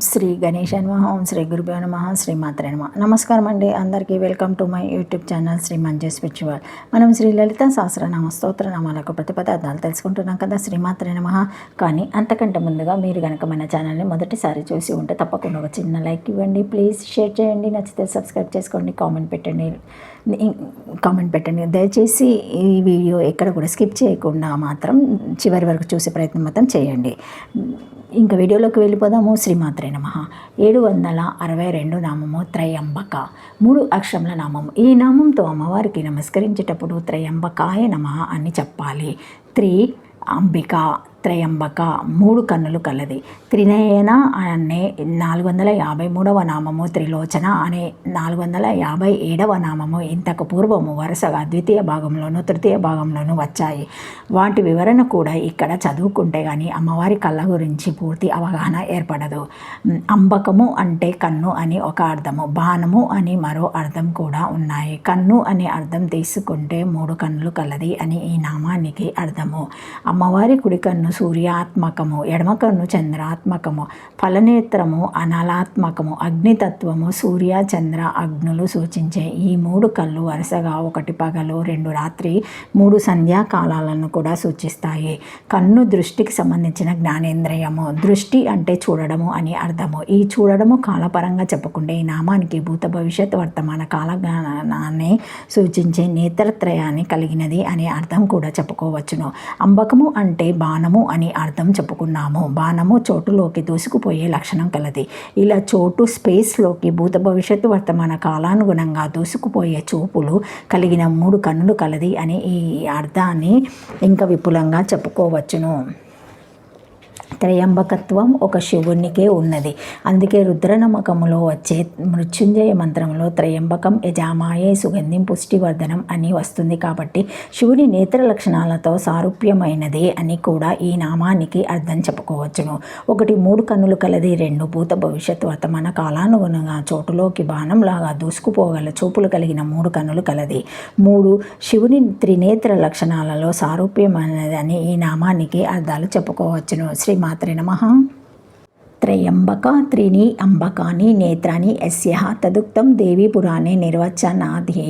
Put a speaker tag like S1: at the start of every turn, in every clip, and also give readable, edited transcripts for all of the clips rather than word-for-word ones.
S1: శ్రీ గణేశాయ నమః. ఓం శ్రీ గురుభ్యో నమః. శ్రీమాత్రే నమః. నమస్కారం అండి అందరికీ. Welcome to my YouTube channel Shri Manju spiritual. మనం శ్రీ లలిత సహస్రనామ స్తోత్ర నామాలకు ప్రతిపదార్థాలు తెలుసుకుంటున్నాం కదా. శ్రీమాత్రే నమః. కానీ అంతకంటే ముందుగా మీరు కనుక మన ఛానల్ని మొదటిసారి చూసి ఉంటే తప్పకుండా ఒక చిన్న లైక్ ఇవ్వండి ప్లీజ్. షేర్ చేయండి, నచ్చితే సబ్స్క్రైబ్ చేసుకోండి, కామెంట్ పెట్టండి. దయచేసి ఈ వీడియో ఎక్కడ కూడా స్కిప్ చేయకుండా మాత్రం చివరి వరకు చూసే ప్రయత్నం మాత్రం చేయండి. ఇంకా వీడియోలోకి వెళ్ళిపోదాము. శ్రీమాత్రే నమః. 762 నామము త్రయంబక, 3 అక్షరముల నామము. ఈ నామంతో అమ్మవారికి నమస్కరించేటప్పుడు త్రయంబకాయ నమః అని చెప్పాలి. అంబిక, త్రయంబక, 3 కన్నులు కలది. త్రినయన అనే 453వ నామము, త్రిలోచన అనే 457వ నామము ఇంతకు పూర్వము వరుసగా ద్వితీయ భాగంలోను తృతీయ భాగంలోనూ వచ్చాయి. వాటి వివరణ కూడా ఇక్కడ చదువుకుంటే కానీ అమ్మవారి కళ్ళ గురించి పూర్తి అవగాహన ఏర్పడదు. అంబకము అంటే కన్ను అని ఒక అర్థము, బాణము అని మరో అర్థం కూడా ఉన్నాయి. కన్ను అనే అర్థం తీసుకుంటే 3 కన్నులు కలది అని ఈ నామానికి అర్థము. అమ్మవారి కుడి కన్ను సూర్యాత్మకము, ఎడమ కన్ను చంద్రాత్మకము, ఫలనేత్రము అనలాత్మకము, అగ్నితత్వము సూర్య చంద్ర అగ్నులు సూచించే ఈ 3 కళ్ళు వరుసగా 1 పగలు 2 రాత్రి 3 సంధ్యాకాలాలను కూడా సూచిస్తాయి. కన్ను దృష్టికి సంబంధించిన జ్ఞానేంద్రియము. దృష్టి అంటే చూడడము అని అర్థము. ఈ చూడడము కాలపరంగా చెప్పుకుంటే ఈ నామానికి భూత భవిష్యత్ వర్తమాన కాలజ్ఞానాన్ని సూచించే నేత్రత్రయాన్ని కలిగినది అనే అర్థం కూడా చెప్పుకోవచ్చును. అంబకము అంటే బాణము అని అర్థం చెప్పుకున్నాము. బాణము చోటులోకి దూసుకుపోయే లక్షణం కలది. ఇలా చోటు స్పేస్లోకి భూత భవిష్యత్తు వర్తమాన కాలానుగుణంగా దూసుకుపోయే చూపులు కలిగిన 3 కన్నులు కలది అని ఈ అర్థాన్ని ఇంకా విపులంగా చెప్పుకోవచ్చును. త్రయంబకత్వం ఒక శివునికే ఉన్నది. అందుకే రుద్రనమకములో వచ్చే మృత్యుంజయ మంత్రంలో త్రయంబకం యజామాయే సుగంధిం పుష్టివర్ధనం అని వస్తుంది. కాబట్టి శివుని నేత్ర లక్షణాలతో సారూప్యమైనదే అని కూడా ఈ నామానికి అర్థం చెప్పుకోవచ్చును. 1 3 కన్నులు కలది, 2 భూత భవిష్యత్ వర్తమాన కాలానుగుణంగా చోటులోకి బాణంలాగా దూసుకుపోగల చూపులు కలిగిన 3 కన్నులు కలది. 3 శివుని త్రినేత్ర లక్షణాలలో సారూప్యమైనది అని ఈ నామానికి అర్థాలు చెప్పుకోవచ్చును. శ్రీమాత్రే నమః. త్రయంబక త్రీణి అంబకాని నేత్రాని యస్యః తదుక్తం దేవీ పురాణే నిర్వచనాధే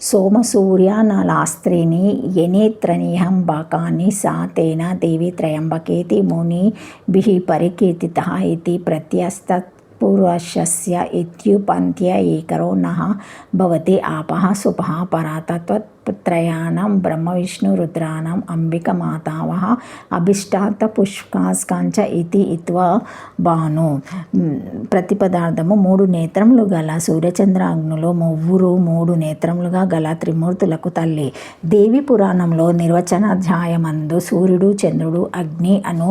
S1: సోమసూర్యానలాస్త్రీణి యనేత్రనిహంబకాని సా తేన దేవి త్రయంబకేతి మునిభిః పరికీర్తితః ఇతి ప్రత్యస్తత్ పురుషస్య ఇత్యుపంత్య ఏకరో నః భవతి ఆపః సుపః పరాతత్వత్రయాణం బ్రహ్మ విష్ణు రుద్రాణం అంబిక మాతావః అభిష్టాత పుష్కాస్కాంచ ఇతి ఇత్వా బాను. ప్రతిపదార్థము 3 నేత్రములు గల సూర్యచంద్రాగ్నులు మువ్వురు 3 నేత్రములుగా గల త్రిమూర్తులకు తల్లి. దేవి పురాణంలో నిర్వచనాధ్యాయమందు సూర్యుడు చంద్రుడు అగ్ని అను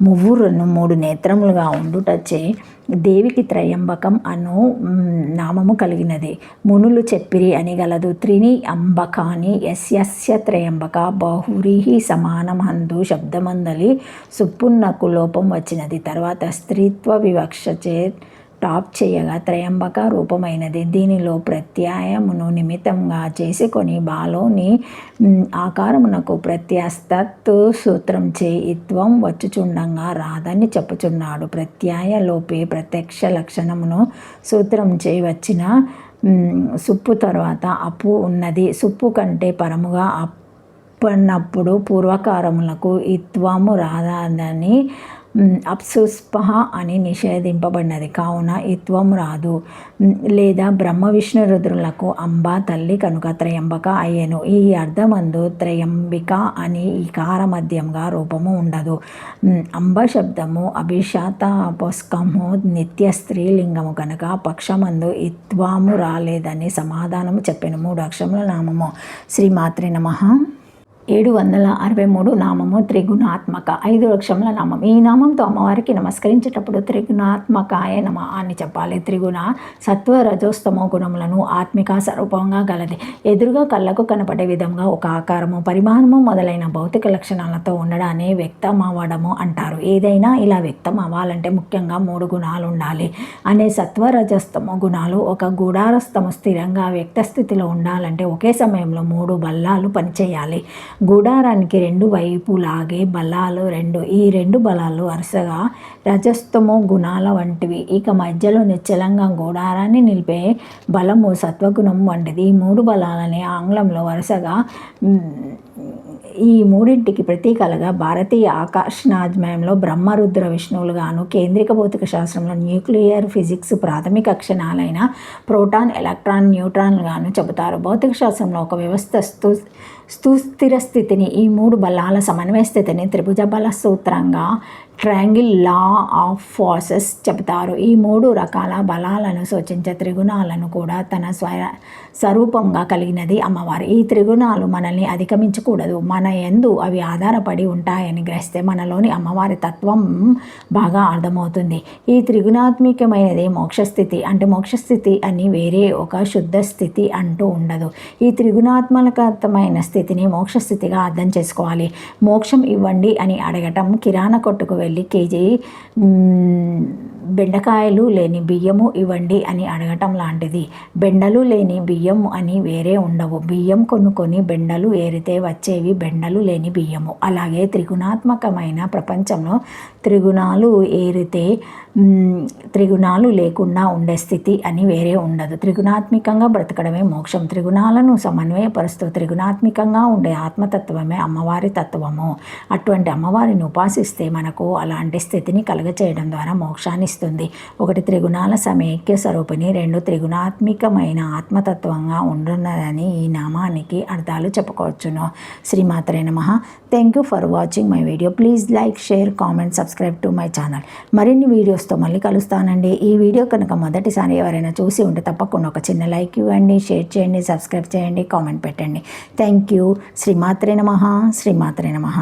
S1: మువ్వురును 3 నేత్రములుగా ఉండుటచే దేవికి త్రయంబకం అను నామము కలిగినది. మునులు చెప్పిరి అని గలదు. త్రిని అంబకాని యస్యస్య త్రయంబక బహురిః సమానమందు శబ్దమందలి సుప్పున్నకు లోపం వచ్చినది. తర్వాత స్త్రీత్వ వివక్షచే టాప్ చేయగా త్రయంబక రూపమైనది. దీనిలో ప్రత్యయమును నిమిత్తంగా చేసుకొని బాలోని ఆకారమునకు ప్రత్యస్తత్ సూత్రంచే ఇత్వం వచ్చుచుండంగా రాదని చెప్పుచున్నాడు. ప్రత్యయ లోపే ప్రత్యక్ష లక్షణమును సూత్రంచే వచ్చిన సుప్పు తర్వాత అప్పు ఉన్నది. సుప్పు కంటే పరముగా అప్పన్నప్పుడు పూర్వకారములకు ఇత్వము రాదని అప్సుస్పహ అని నిషేధింపబడినది. కావున ఇత్వం రాదు. లేదా బ్రహ్మ విష్ణు రుద్రులకు అంబ తల్లి కనుక త్రయంబక అయ్యెను. ఈ అర్థమందు త్రయంబిక అని ఈకార మధ్యంగా రూపము ఉండదు. అంబ శబ్దము అభిషాత పుస్కము నిత్య స్త్రీలింగము కనుక పక్షమందు ఇత్వాము రాలేదని సమాధానము చెప్పెను. 3 అక్షరముల నామము. శ్రీమాత్రే నమః. 763 నామము త్రిగుణాత్మక, 5 అక్షరముల నామం. ఈ నామంతో అమ్మవారికి నమస్కరించేటప్పుడు త్రిగుణాత్మకాయ నమః అని చెప్పాలి. త్రిగుణ సత్వ రజోస్తమో గుణములను ఆత్మిక స్వరూపంగా గలది. ఎదురుగా కళ్ళకు కనపడే విధంగా ఒక ఆకారము పరిమాణము మొదలైన భౌతిక లక్షణాలతో ఉండడాన్ని వ్యక్తమవ్వడము అంటారు. ఏదైనా ఇలా వ్యక్తం అవ్వాలంటే ముఖ్యంగా 3 గుణాలు ఉండాలి అనే సత్వ రజస్తమో గుణాలు. ఒక గూఢారస్తము స్థిరంగా వ్యక్త స్థితిలో ఉండాలంటే ఒకే సమయంలో 3 బల్లాలు పనిచేయాలి. గుడారానికి రెండు వైపులాగే బలాలు ఈ రెండు బలాలు వరుసగా రజస్తమో గుణాల వంటివి. ఇక మధ్యలో నిశ్చలంగా గుడారాన్ని నిలిపే బలము సత్వగుణం వంటిది. ఈ మూడు బలాలని ఆంగ్లంలో వరుసగా ఈ మూడింటికి ప్రతీకలుగా భారతీయ ఆకాశనాజ్మయంలో బ్రహ్మరుద్ర విష్ణువులుగాను, కేంద్రిక భౌతిక శాస్త్రంలో న్యూక్లియర్ ఫిజిక్స్ ప్రాథమిక క్షణాలైన ప్రోటాన్, ఎలక్ట్రాన్, న్యూట్రాన్లుగాను చెబుతారు. భౌతిక శాస్త్రంలో ఒక వ్యవస్థ స్థిర స్థితిని, ఈ మూడు బలాల సమన్వయ స్థితిని త్రిభుజ బల సూత్రంగా ట్రయాంగిల్ లా ఆఫ్ ఫోర్సెస్ చెబుతారు. ఈ మూడు రకాల బలాలను సూచించే త్రిగుణాలను కూడా తన స్వరూపంగా కలిగినది అమ్మవారు. ఈ త్రిగుణాలు మనల్ని అధిగమించకూడదు, మన యందు అవి ఆధారపడి ఉంటాయని గ్రహిస్తే మనలోని అమ్మవారి తత్వం బాగా అర్థమవుతుంది. ఈ త్రిగుణాత్మికమైనది మోక్షస్థితి. అంటే మోక్షస్థితి అని వేరే ఒక శుద్ధ స్థితి అంటూ ఉండదు. ఈ త్రిగుణాత్మకమైన స్థితిని మోక్షస్థితిగా అర్థం చేసుకోవాలి. మోక్షం ఇవ్వండి అని అడగటం కిరాణా కొట్టుకు వెళ్ళి కేజీ బెండకాయలు లేని బియ్యము ఇవ్వండి అని అడగటం లాంటిది. బెండలు లేని బియ్యం అని వేరే ఉండవు. బియ్యం కొనుక్కొని బెండలు ఏరితే వచ్చేవి బెండలు లేని బియ్యము. అలాగే త్రిగుణాత్మకమైన ప్రపంచంలో త్రిగుణాలు ఏరితే త్రిగుణాలు లేకుండా ఉండే స్థితి అని వేరే ఉండదు. త్రిగుణాత్మికంగా బ్రతకడమే మోక్షం. త్రిగుణాలను సమన్వయపరుస్తూ త్రిగుణాత్మికంగా ఉండే ఆత్మతత్వమే అమ్మవారి తత్వము. అటువంటి అమ్మవారిని ఉపాసిస్తే మనకు అలాంటి స్థితిని కలుగచేయడం ద్వారా మోక్షాన్ని ఇస్తుంది. ఒకటి త్రిగుణాల సమైక్య స్వరూపిణి, రెండు త్రిగుణాత్మికమైన ఆత్మతత్వంగా ఉంటున్నదని ఈ నామానికి అర్థాలు చెప్పుకోవచ్చును. శ్రీమాత్రే నమః. Thank you for watching my video. Please like, share, comment, subscribe to my channel. మరిన్ని వీడియోస్తో మళ్ళీ కలుస్తానండి. ఈ వీడియో కనుక మొదటిసారి ఎవరైనా చూసి ఉంటే తప్పకుండా ఒక చిన్న లైక్ ఇవ్వండి, షేర్ చేయండి, సబ్స్క్రైబ్ చేయండి, కామెంట్ పెట్టండి. Thank you. శ్రీమాత్రే నమః. శ్రీమాత్రే నమః.